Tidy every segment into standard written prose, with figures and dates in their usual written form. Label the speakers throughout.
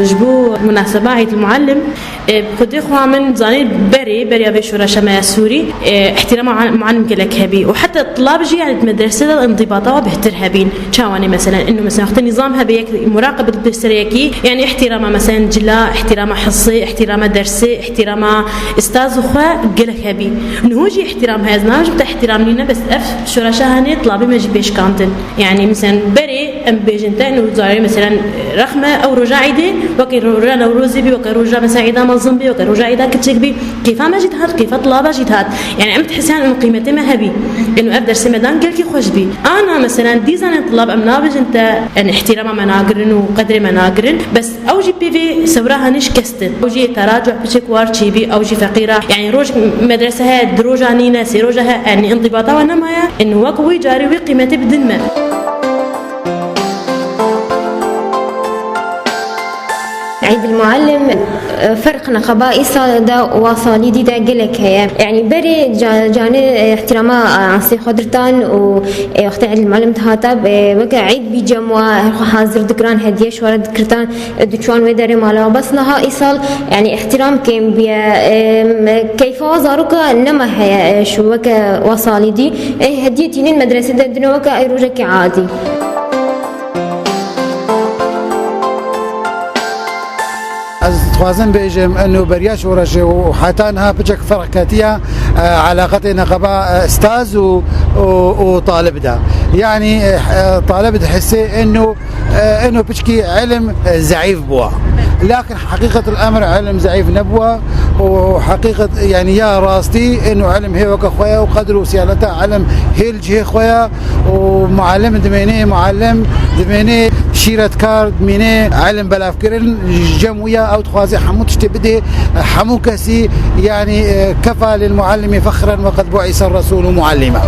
Speaker 1: جبو مناسبة عيد المعلم كنت إخوة من زاني بري أبي شورش ما سوري احترام معلم كلك هبي وحتى الطلاب جي يعني المدرسة انضباطها بهترها بين شواني مثلا إنه مثلا وقت نظامها بيك مراقبة الدرسية يعني احترام مثلا جلا احترام حصي احترام درسي احترام استاذ أخوة قلك هبي إنه جي احترام هذا جبت احترام لنا بس شورشها هني طلابي ما جبيش كانتن يعني مثلا بري أم بيجنتا إنه زاري مثلا رخمة أو رجع عيدي وكي رجع نوروزي بي وكي رجع مثلا عيدا منظم بي وكي رجع عيدا كتشك بي كيف ما جيت هاد كيف طلابة جيت هاد يعني عم تحسين إنه قيمتي ما هبي إنه أقدر سمدان قال كي خوش بي أنا مثلا ديزاين الطلاب أمنا بيجنتا يعني احترام مناقرن وقدر مناقرن بس أو جي بي في سوراها نش كستن أو جي تراجع بشك وارشي بي أو جي فقيرة يعني روج مدرسة هاد دروجة نينا سيروجها يعني انضباطها ونمايا إنه وقوي جاري وقيمتي بدنمر
Speaker 2: عيد المعلم فرقنا خبائص دا وصاليدي دا قلك هي يعني بري جاني احتراما عصي خضرتان ووقت عيد المعلم تهاتب وقع عيد بجموع حاضر ذكران هدية شوارد ذكرتان دكشوان وداري مالا بس نها إيصال يعني احترام كيم بيا كيف وزاروك نما هي شو وكا وصاليدي هدية تينين مدرسة دا وكا اي روجك عادي
Speaker 3: خوازن بيجم انه برياش ورجي وحتى انها بجك فرق كاتيه علاقتي نقبه استاذ وطالب ده يعني طالب تحسي انه بشكي علم ضعيف بوا لكن حقيقة الأمر علم ضعيف نبوة وحقيقة يعني يا راستي إنه علم هي وك خويا وقدره سيالته علم هي الجهة خويا ومعلم معلم دميني شيرة كار دميني علم بلا فكرن جموية أو تخوازي حمو تشتبدي حمو كسي يعني كفى للمعلم فخرا وقد بعث الرسول معلما.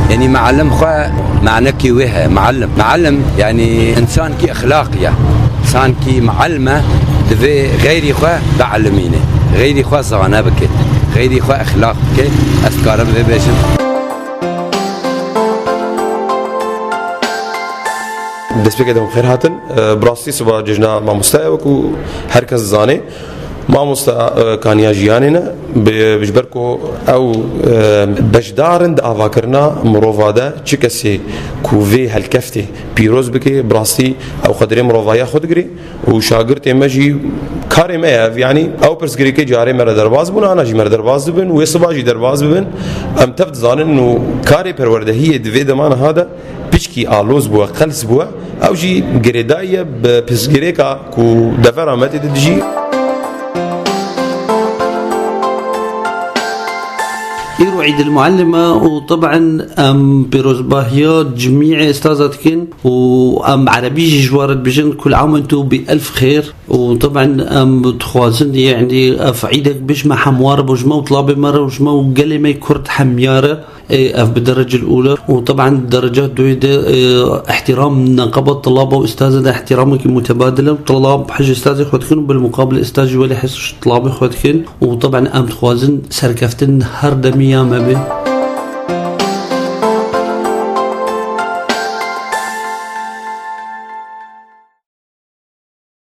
Speaker 4: يعني معلم خوا معنى كي وها معلم يعني انسان كي اخلاقيه انسان كي معلمه دفي غيري خوا بعلمينه غيري خوا زغنا بك غيري خوا اخلاق بك افكار بيشن
Speaker 5: بالنسبه كده خير هاتن براستي سبا ججنا ما مستوى هركز زاني ما مستا كان يجياننا بجبركو او بجدارند افاكرنا مروفادا تشكسي كوفي هالكفتي بيروز بكي براستي او قدري مروفايا خدغري وشاغرت ماجي كاري ما يعني او برسغري كي جاري مر درواز بن انا جي مر درواز بن ويصباجي درواز بن ام تفت زان انه كاري پرورده هي دفي دمان هذا بيشكي الوز بو خلص بو او جي غريدايه بسغريكا كو دفر امت تجي
Speaker 6: يرو عيد المعلمة وطبعا بيروز باهيات جميع استاذاتكن وام عربي جوارد بجن كل عام انتو بألف خير وطبعا بتخوازن يعني في عيدك بجمع حموار بجمع وطلابي مرة وجمع وقلمة كرد حميارة بالدرجة الأولى وطبعا الدرجات دويدة احترام نقابة الطلاب وأستاذة احترامك متبادلة وطلاب حج أستاذي خواتكن بالمقابل أستاذي ولا حس طلابي خواتكن وطبعا أم تخوازن سركفتن هر دمية ما بين